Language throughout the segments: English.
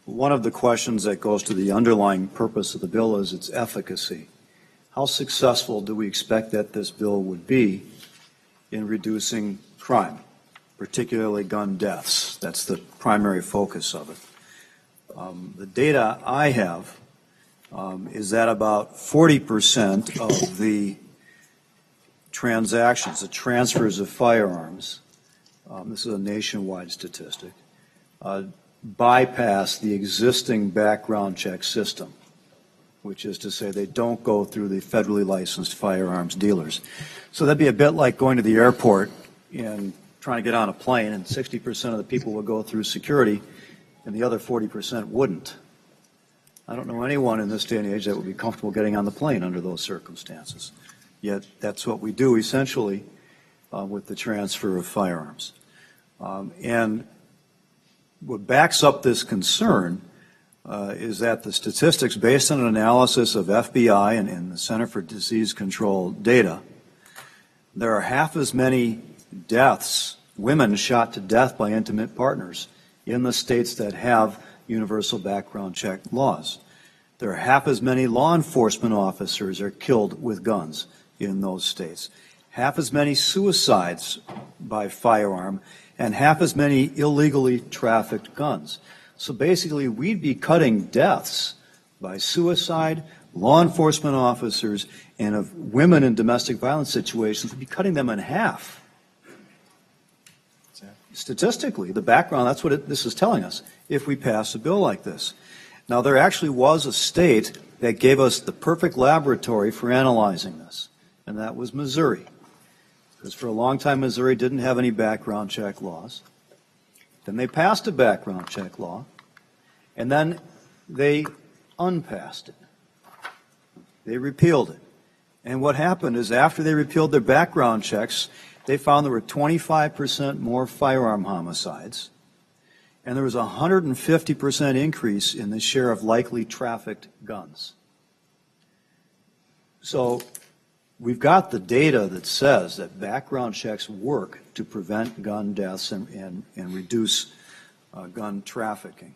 One of the questions that goes to the underlying purpose of the bill is its efficacy. How successful do we expect that this bill would be in reducing crime, particularly gun deaths? That's the primary focus of it. The data I have is that about 40% of the transactions, the transfers of firearms, this is a nationwide statistic, bypass the existing background check system, which is to say they don't go through the federally licensed firearms dealers. So that'd be a bit like going to the airport and trying to get on a plane, and 60% of the people would go through security and the other 40% wouldn't. I don't know anyone in this day and age that would be comfortable getting on the plane under those circumstances. Yet that's what we do essentially with the transfer of firearms. And what backs up this concern is that the statistics, based on an analysis of FBI and the Center for Disease Control data, there are half as many deaths, women shot to death by intimate partners in the states that have universal background check laws. There are half as many law enforcement officers are killed with guns in those states. Half as many suicides by firearm and half as many illegally trafficked guns. So basically, we'd be cutting deaths by suicide, law enforcement officers, and of women in domestic violence situations, we'd be cutting them in half. Statistically, the background, that's what this is telling us, if we pass a bill like this. Now, there actually was a state that gave us the perfect laboratory for analyzing this, and that was Missouri. Because for a long time, Missouri didn't have any background check laws. Then they passed a background check law, and then they unpassed it. They repealed it. And what happened is after they repealed their background checks, they found there were 25% more firearm homicides, and there was a 150% increase in the share of likely trafficked guns. So we've got the data that says that background checks work to prevent gun deaths and reduce gun trafficking.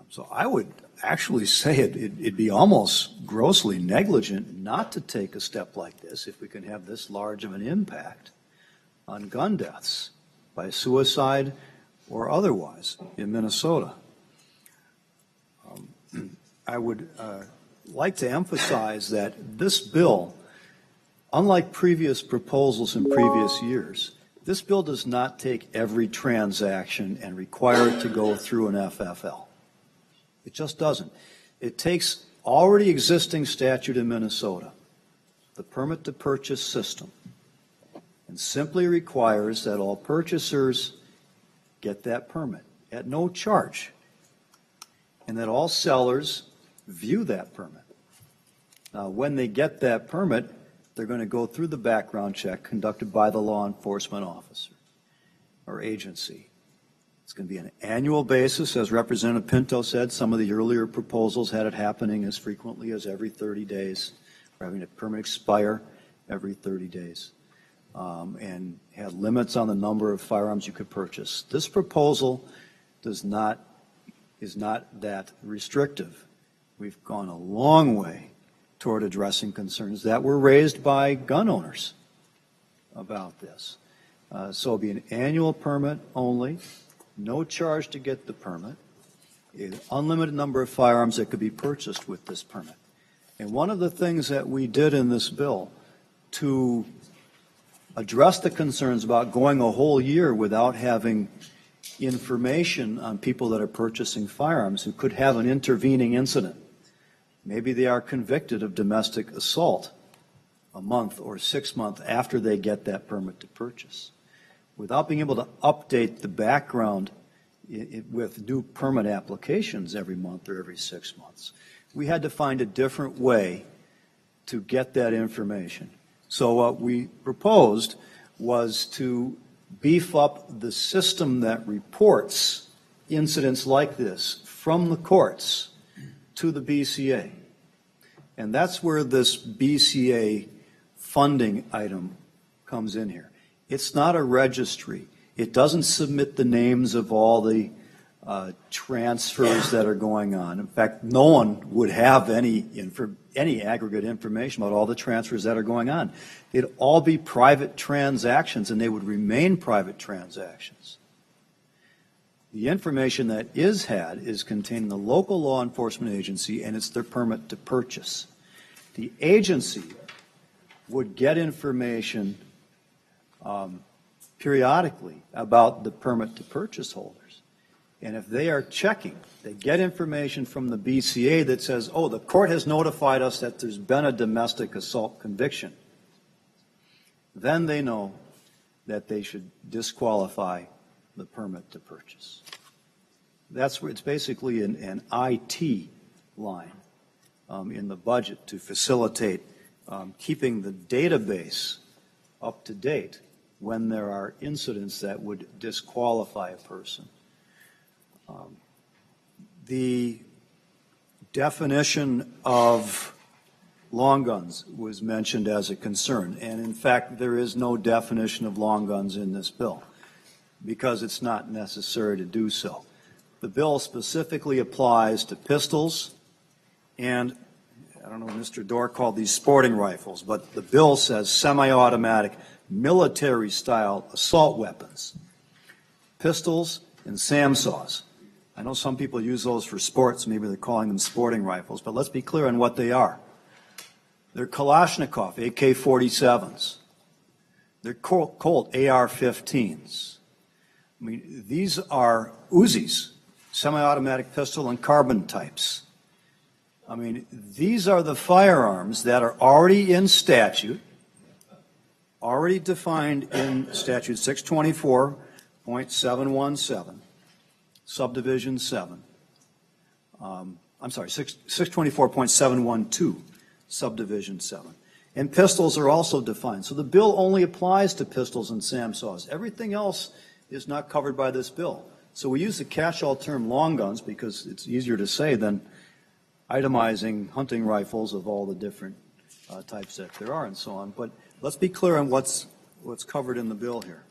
So I would actually say it'd be almost grossly negligent not to take a step like this if we can have this large of an impact on gun deaths by suicide or otherwise in Minnesota. I would like to emphasize that this bill, unlike previous proposals in previous years, this bill does not take every transaction and require it to go through an FFL. It just doesn't. It takes already existing statute in Minnesota, the permit to purchase system, and simply requires that all purchasers get that permit at no charge, and that all sellers view that permit. Now, when they get that permit, they're going to go through the background check conducted by the law enforcement officer or agency. It's going to be an annual basis, as Representative Pinto said. Some of the earlier proposals had it happening as frequently as every 30 days, or having a permit expire every 30 days, and had limits on the number of firearms you could purchase. This proposal is not that restrictive. We've gone a long way toward addressing concerns that were raised by gun owners about this. So it'll be an annual permit only. No charge to get the permit, an unlimited number of firearms that could be purchased with this permit. And one of the things that we did in this bill to address the concerns about going a whole year without having information on people that are purchasing firearms who could have an intervening incident. Maybe they are convicted of domestic assault a month or 6 months after they get that permit to purchase. Without being able to update the background with new permit applications every month or every 6 months, we had to find a different way to get that information. So what we proposed was to beef up the system that reports incidents like this from the courts to the BCA. And that's where this BCA funding item comes in here. It's not a registry. It doesn't submit the names of all the transfers that are going on. In fact, no one would have any aggregate information about all the transfers that are going on. It'd all be private transactions, and they would remain private transactions. The information that is had is contained in the local law enforcement agency, and it's their permit to purchase. The agency would get information periodically about the permit to purchase holders. And if they are checking, they get information from the BCA that says, oh, the court has notified us that there's been a domestic assault conviction. Then they know that they should disqualify the permit to purchase. That's where it's basically an IT line in the budget to facilitate keeping the database up to date when there are incidents that would disqualify a person. The definition of long guns was mentioned as a concern, and in fact there is no definition of long guns in this bill because it's not necessary to do so. The bill specifically applies to pistols and, I don't know what Mr. Dorr called these sporting rifles, but the bill says semi-automatic military-style assault weapons, pistols and SAM-saws. I know some people use those for sports, maybe they're calling them sporting rifles, but let's be clear on what they are. They're Kalashnikov AK-47s. They're Colt AR-15s. I mean, these are Uzis, semi-automatic pistol and carbine types. I mean, these are the firearms that are already in statute, already defined in statute 624.717. Subdivision 7. I'm sorry, 624.712, Subdivision 7. And pistols are also defined. So the bill only applies to pistols and SAM-saws. Everything else is not covered by this bill. So we use the catch-all term long guns because it's easier to say than itemizing hunting rifles of all the different types that there are and so on. But let's be clear on what's covered in the bill here.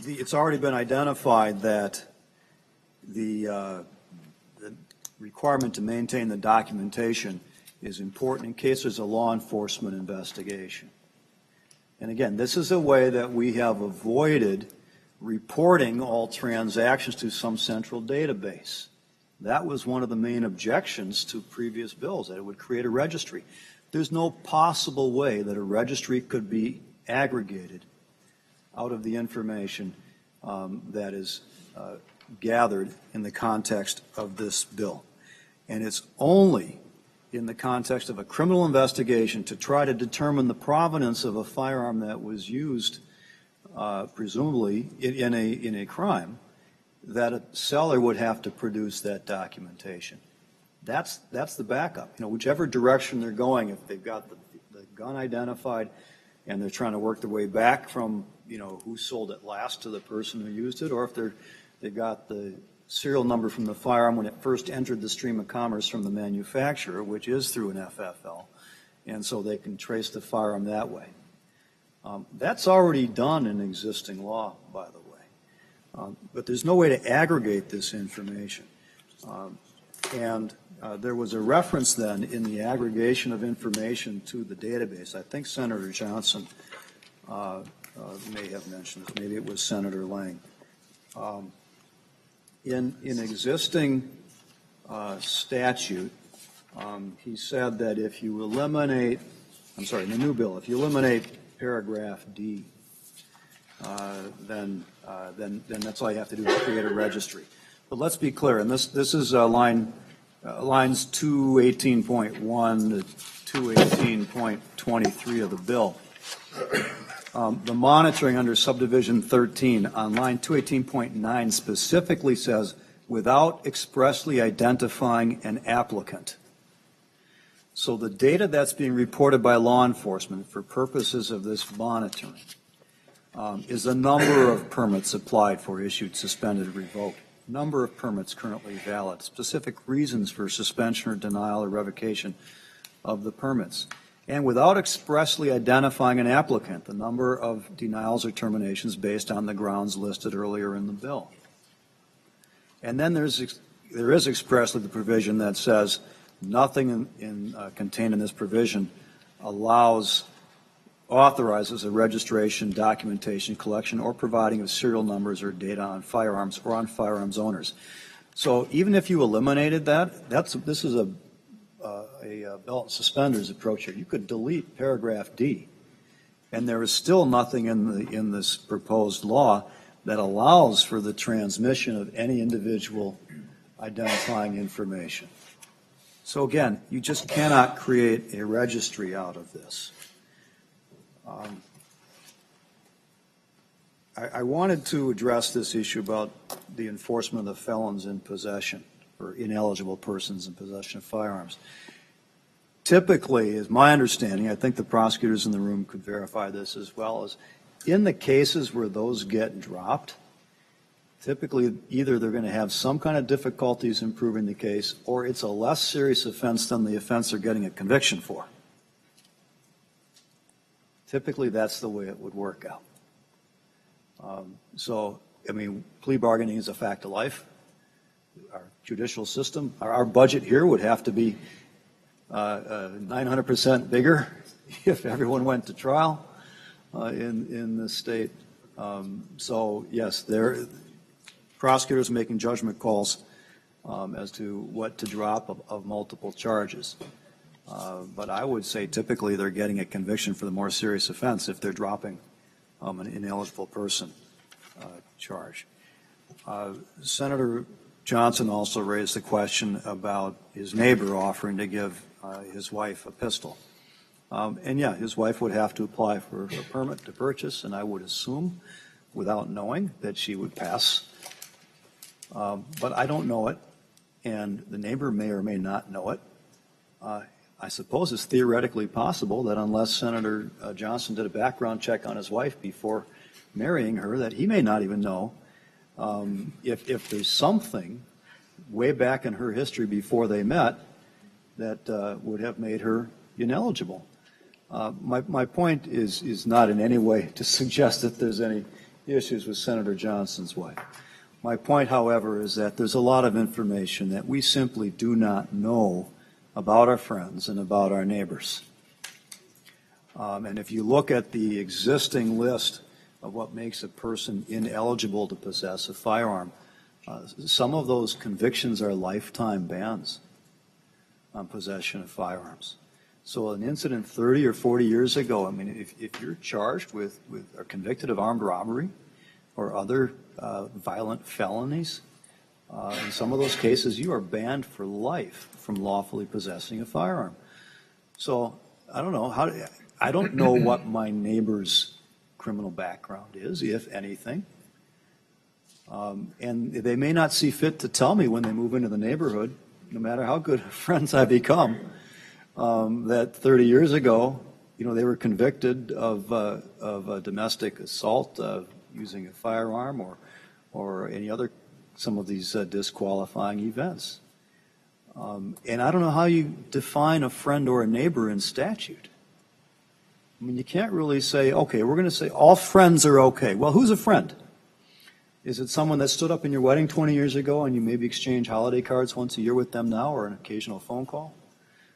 It's already been identified that the requirement to maintain the documentation is important in case there's a law enforcement investigation. And again, this is a way that we have avoided reporting all transactions to some central database. That was one of the main objections to previous bills, that it would create a registry. There's no possible way that a registry could be aggregated out of the information that is gathered in the context of this bill. And it's only in the context of a criminal investigation to try to determine the provenance of a firearm that was used, presumably, in a crime, that a seller would have to produce that documentation. That's the backup. You know, whichever direction they're going, if they've got the gun identified and they're trying to work their way back from, you know, who sold it last to the person who used it, or if they've got the serial number from the firearm when it first entered the stream of commerce from the manufacturer, which is through an FFL, and so they can trace the firearm that way. That's already done in existing law, by the way. But there's no way to aggregate this information. There was a reference then in the aggregation of information to the database. I think Senator Johnson may have mentioned this. Maybe it was Senator Lang. In existing statute, he said that if you eliminate, in the new bill, if you eliminate paragraph D, then that's all you have to do is create a registry. But let's be clear, and this is lines 218.1 to 218.23 of the bill. The monitoring under subdivision 13 on line 218.9 specifically says, without expressly identifying an applicant. So the data that's being reported by law enforcement for purposes of this monitoring is the number of permits applied for, issued, suspended, revoked, number of permits currently valid, specific reasons for suspension or denial or revocation of the permits. and without expressly identifying an applicant, the number of denials or terminations based on the grounds listed earlier in the bill. And then there is expressly the provision that says nothing contained in this provision authorizes a registration, documentation, collection, or providing of serial numbers or data on firearms or on firearms owners. So even if you eliminated that, this is a belt and suspenders approach here. You could delete paragraph D, and there is still nothing in this proposed law that allows for the transmission of any individual identifying information. So again, you just cannot create a registry out of this. I wanted to address this issue about the enforcement of the felons in possession or ineligible persons in possession of firearms. Typically, is my understanding, I think the prosecutors in the room could verify this as well, is in the cases where those get dropped, typically either they're going to have some kind of difficulties in proving the case, or it's a less serious offense than the offense they're getting a conviction for. Typically, that's the way it would work out. So, I mean, plea bargaining is a fact of life. Our judicial system, our budget here would have to be 900% bigger if everyone went to trial in the state. So, yes, prosecutors making judgment calls as to what to drop of multiple charges. But I would say typically they're getting a conviction for the more serious offense if they're dropping an ineligible person charge. Senator Johnson also raised the question about his neighbor offering to give his wife a pistol. And yeah, his wife would have to apply for a permit to purchase, and I would assume, without knowing, that she would pass. But I don't know it, and the neighbor may or may not know it. I suppose it's theoretically possible that unless Senator Johnson did a background check on his wife before marrying her, that he may not even know if there's something way back in her history before they met that would have made her ineligible. My point is not in any way to suggest that there's any issues with Senator Johnson's wife. My point, however, is that there's a lot of information that we simply do not know about our friends and about our neighbors. And if you look at the existing list of what makes a person ineligible to possess a firearm, some of those convictions are lifetime bans on possession of firearms. So an incident 30 or 40 years ago, I mean, if you're charged with or convicted of armed robbery or other violent felonies, in some of those cases, you are banned for life from lawfully possessing a firearm. So I don't know I don't know what my neighbor's criminal background is, if anything. And they may not see fit to tell me when they move into the neighborhood, no matter how good friends I become, that 30 years ago, they were convicted of a domestic assault using a firearm or any other, some of these disqualifying events. And I don't know how you define a friend or a neighbor in statute. I mean, you can't really say, okay, we're going to say all friends are okay. Well, who's a friend? Is it someone that stood up in your wedding 20 years ago and you maybe exchange holiday cards once a year with them now or an occasional phone call?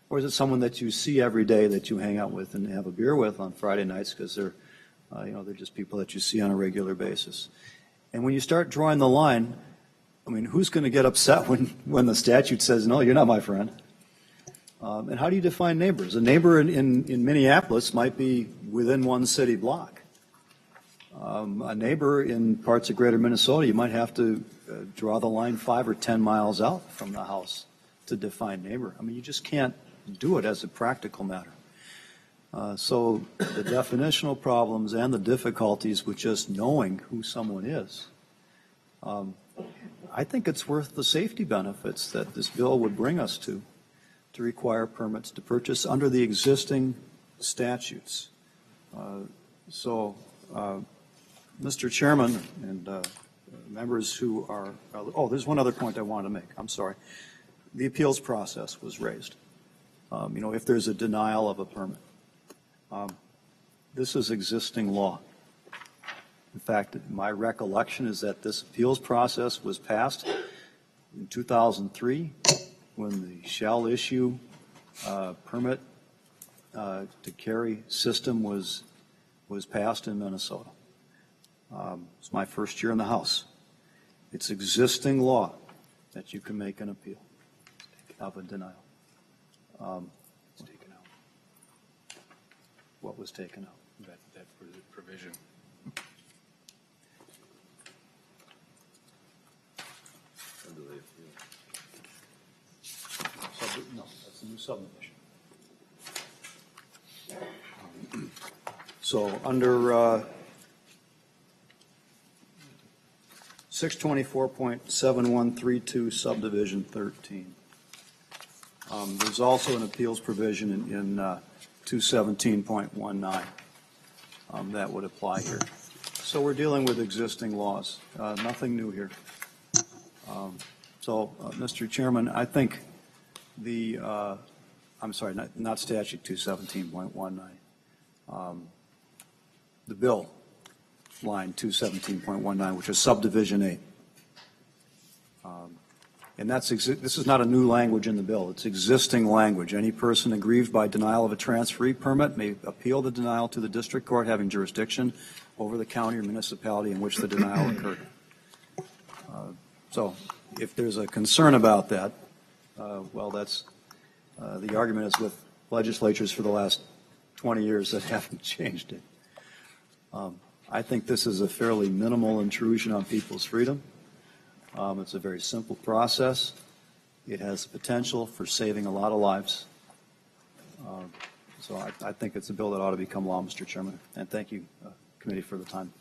Or is it someone that you see every day that you hang out with and have a beer with on Friday nights because they're just people that you see on a regular basis? And when you start drawing the line, I mean, who's going to get upset when the statute says, no, you're not my friend? And how do you define neighbors? A neighbor in Minneapolis might be within one city block. A neighbor in parts of greater Minnesota, you might have to draw the line 5 or 10 miles out from the house to define neighbor. I mean, you just can't do it as a practical matter. So the definitional problems and the difficulties with just knowing who someone is, I think it's worth the safety benefits that this bill would bring us to require permits to purchase under the existing statutes. Mr. Chairman and members who are, there's one other point I wanted to make. I'm sorry. The appeals process was raised. If there's a denial of a permit. This is existing law. In fact, my recollection is that this appeals process was passed in 2003 when the shall issue permit to carry system was passed in Minnesota. It's my first year in the House. It's existing law that you can make an appeal of a denial. It's taken out. What was taken out? That provision. No, that's a new subdivision. So under 624.7132 subdivision 13, there's also an appeals provision in 217.19 that would apply here. So we're dealing with existing laws, nothing new here. Mr. Chairman, I think I'm sorry, not statute 217.19. The bill, line 217.19, which is subdivision 8. And this is not a new language in the bill. It's existing language. Any person aggrieved by denial of a transferee permit may appeal the denial to the district court having jurisdiction over the county or municipality in which the denial occurred. So if there's a concern about that, well, that's the argument is with legislatures for the last 20 years that haven't changed it. I think this is a fairly minimal intrusion on people's freedom. It's a very simple process. It has potential for saving a lot of lives. So I think it's a bill that ought to become law, Mr. Chairman. And thank you, committee, for the time.